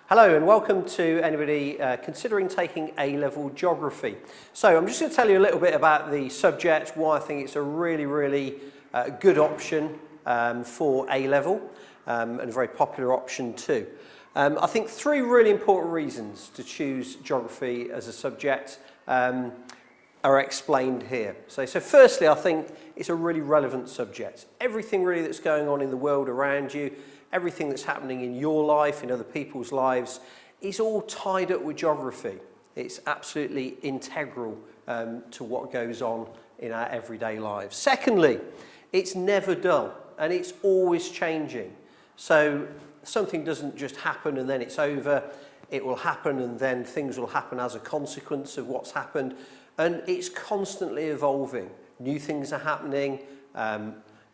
Hello and welcome to anybody considering taking A-level geography. So I'm just going to tell you a little bit about the subject, why I think it's a really good option for A-level and a very popular option too. I think three really important reasons to choose geography as a subject are explained here. So firstly, I think it's a really relevant subject. Everything really that's going on in the world around you, everything that's happening in your life, in other people's lives, is all tied up with geography. It's absolutely integral to what goes on in our everyday lives. Secondly, it's never dull and it's always changing. So something doesn't just happen and then it's over. It will happen and then things will happen as a consequence of what's happened. And it's constantly evolving. New things are happening.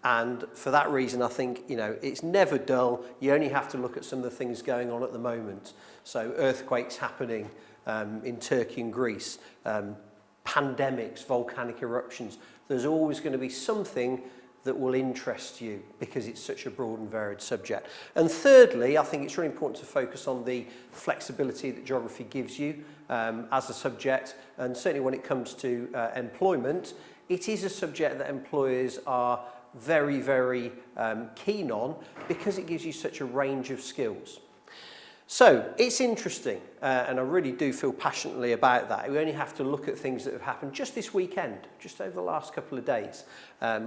And for that reason, I think, it's never dull. You only have to look at some of the things going on at the moment. So earthquakes happening in Turkey and Greece, pandemics, volcanic eruptions. There's always going to be something that will interest you because it's such a broad and varied subject. And thirdly, I think it's really important to focus on the flexibility that geography gives you as a subject. And certainly when it comes to employment, it is a subject that employers are very keen on because it gives you such a range of skills. So it's interesting and I really do feel passionately about that. We only have to look at things that have happened just this weekend, just over the last couple of days.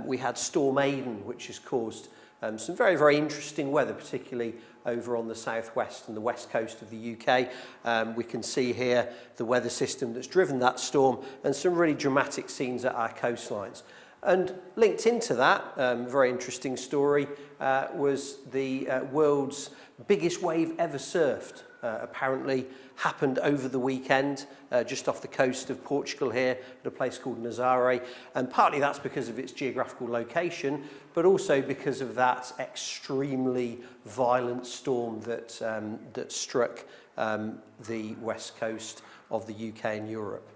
We had Storm Aidan, which has caused some very interesting weather, particularly over on the southwest and the west coast of the UK. We can see here the weather system that's driven that storm and some really dramatic scenes at our coastlines. And linked into that, very interesting story, was the world's biggest wave ever surfed. Apparently happened over the weekend, just off the coast of Portugal here, at a place called Nazaré. And partly that's because of its geographical location, but also because of that extremely violent storm that struck the west coast of the UK and Europe.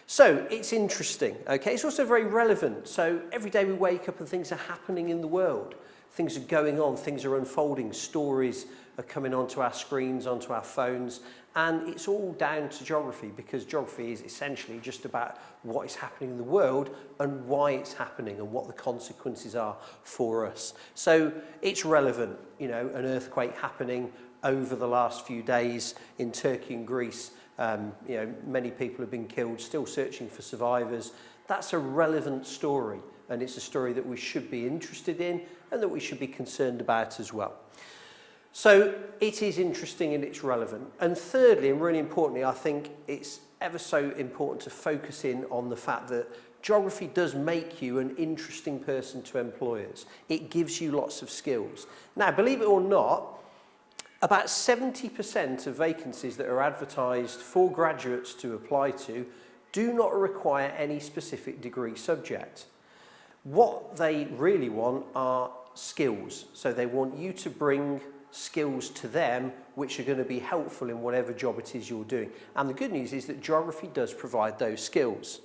So it's interesting, okay? It's also very relevant. So every day we wake up and things are happening in the world. Things are going on, things are unfolding, stories are coming onto our screens, onto our phones, and it's all down to geography because geography is essentially just about what is happening in the world and why it's happening and what the consequences are for us. So it's relevant, an earthquake happening over the last few days in Turkey and Greece. Many people have been killed, still searching for survivors. That's a relevant story, and it's a story that we should be interested in and that we should be concerned about as well. So it is interesting and it's relevant. And thirdly, and really importantly, I think it's ever so important to focus in on the fact that geography does make you an interesting person to employers. It gives you lots of skills. Now, believe it or not, about 70% of vacancies that are advertised for graduates to apply to do not require any specific degree subject. What they really want are skills. So they want you to bring skills to them which are going to be helpful in whatever job it is you're doing. And the good news is that geography does provide those skills.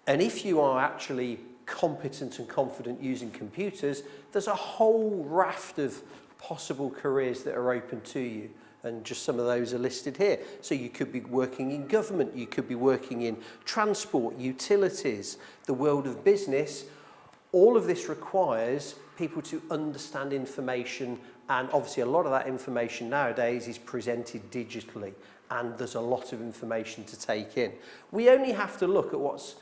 And if you are actually competent and confident using computers, there's a whole raft of possible careers that are open to you, and just some of those are listed here. So you could be working in government, you could be working in transport, utilities, the world of business. All of this requires people to understand information, and obviously a lot of that information nowadays is presented digitally, and there's a lot of information to take in. We only have to look at what's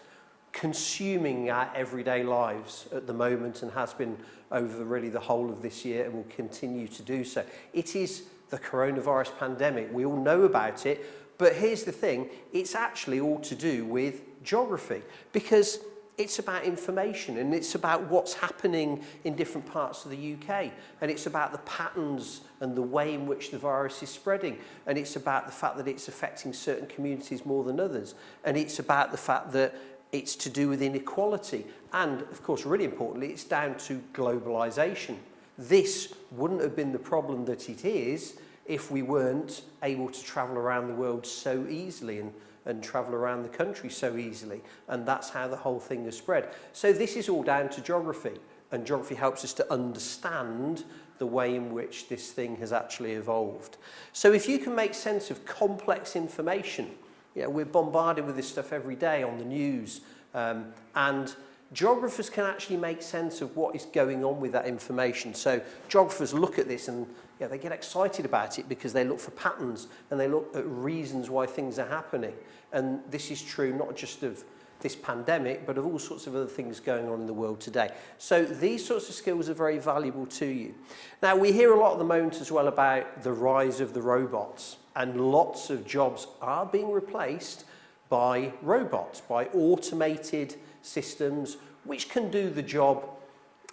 consuming our everyday lives at the moment and has been over really the whole of this year and will continue to do so. It is the coronavirus pandemic. We all know about it, but here's the thing, it's actually all to do with geography because it's about information and it's about what's happening in different parts of the UK, and it's about the patterns and the way in which the virus is spreading, and it's about the fact that it's affecting certain communities more than others, and it's about the fact that it's to do with inequality. And of course, really importantly, it's down to globalization. This wouldn't have been the problem that it is if we weren't able to travel around the world so easily and travel around the country so easily. And that's how the whole thing has spread. So this is all down to geography. And geography helps us to understand the way in which this thing has actually evolved. So if you can make sense of complex information, we're bombarded with this stuff every day on the news, and geographers can actually make sense of what is going on with that information. So geographers look at this and they get excited about it because they look for patterns and they look at reasons why things are happening. And this is true not just of this pandemic, but of all sorts of other things going on in the world today. So these sorts of skills are very valuable to you. Now, we hear a lot at the moment as well about the rise of the robots, and lots of jobs are being replaced by robots, by automated systems which can do the job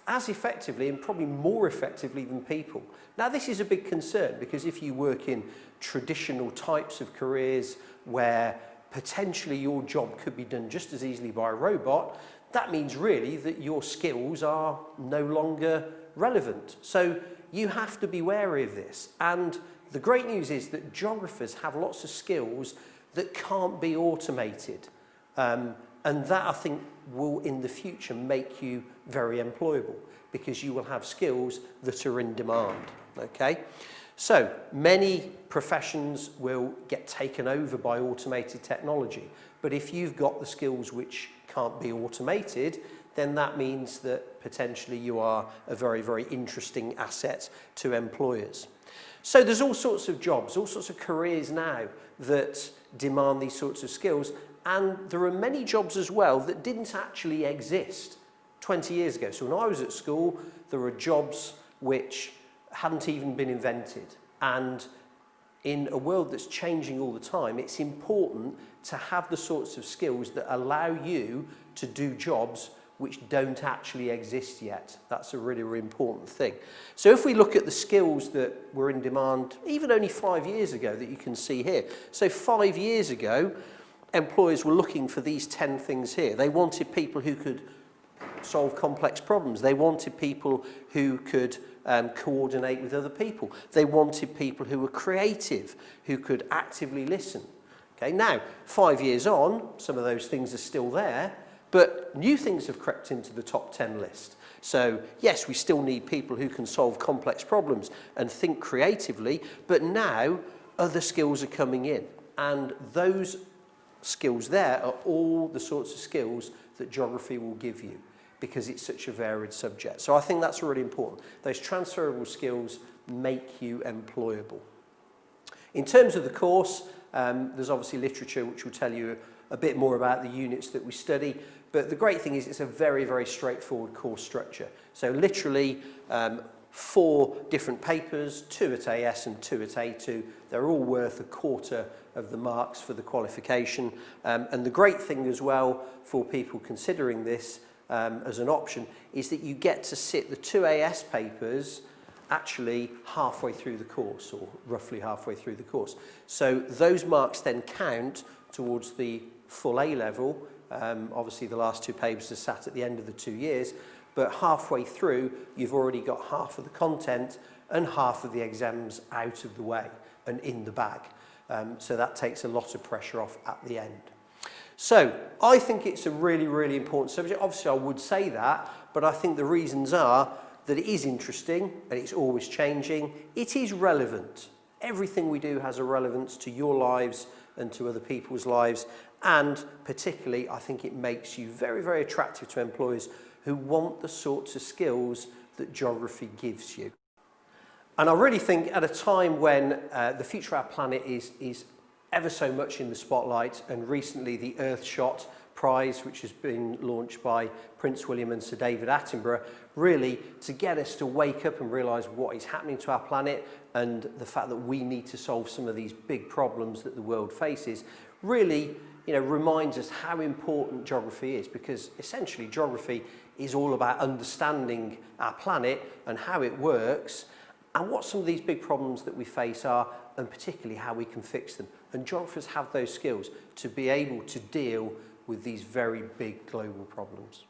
as effectively and probably more effectively than people. Now, this is a big concern because if you work in traditional types of careers where potentially your job could be done just as easily by a robot, that means really that your skills are no longer relevant. So you have to be wary of this. And the great news is that geographers have lots of skills that can't be automated. And that, I think, will in the future make you very employable because you will have skills that are in demand. Okay? So many professions will get taken over by automated technology, but if you've got the skills which can't be automated, then that means that potentially you are a very, very interesting asset to employers. So there's all sorts of jobs, all sorts of careers now that demand these sorts of skills, and there are many jobs as well that didn't actually exist 20 years ago. So when I was at school, there were jobs which hadn't even been invented. And in a world that's changing all the time, it's important to have the sorts of skills that allow you to do jobs which don't actually exist yet. That's a really, really important thing. So if we look at the skills that were in demand even only 5 years ago that you can see here. So 5 years ago, employers were looking for these 10 things here. They wanted people who could solve complex problems. They wanted people who could coordinate with other people. They wanted people who were creative, who could actively listen. Okay, now, 5 years on, some of those things are still there, but new things have crept into the top 10 list. So, yes, we still need people who can solve complex problems and think creatively, but now other skills are coming in. And those skills there are all the sorts of skills that geography will give you, because it's such a varied subject. So I think that's really important. Those transferable skills make you employable. In terms of the course, there's obviously literature which will tell you a bit more about the units that we study, but the great thing is it's a very, very straightforward course structure. So literally 4 different papers, 2 at AS and 2 at A2. They're all worth 1/4 of the marks for the qualification. And the great thing as well for people considering this as an option is that you get to sit the 2 AS papers actually halfway through the course, or roughly halfway through the course. So those marks then count towards the full A level. Obviously the last 2 papers are sat at the end of the 2 years, but halfway through you've already got half of the content and half of the exams out of the way and in the bag. So that takes a lot of pressure off at the end. So I think it's a really, really important subject. Obviously I would say that, but I think the reasons are that it is interesting and it's always changing. It is relevant. Everything we do has a relevance to your lives and to other people's lives. And particularly, I think it makes you very, very attractive to employers who want the sorts of skills that geography gives you. And I really think at a time when the future of our planet is ever so much in the spotlight, and recently the Earthshot prize, which has been launched by Prince William and Sir David Attenborough, really to get us to wake up and realise what is happening to our planet and the fact that we need to solve some of these big problems that the world faces, really reminds us how important geography is, because essentially geography is all about understanding our planet and how it works and what some of these big problems that we face are, and particularly how we can fix them. And geographers have those skills to be able to deal with these very big global problems.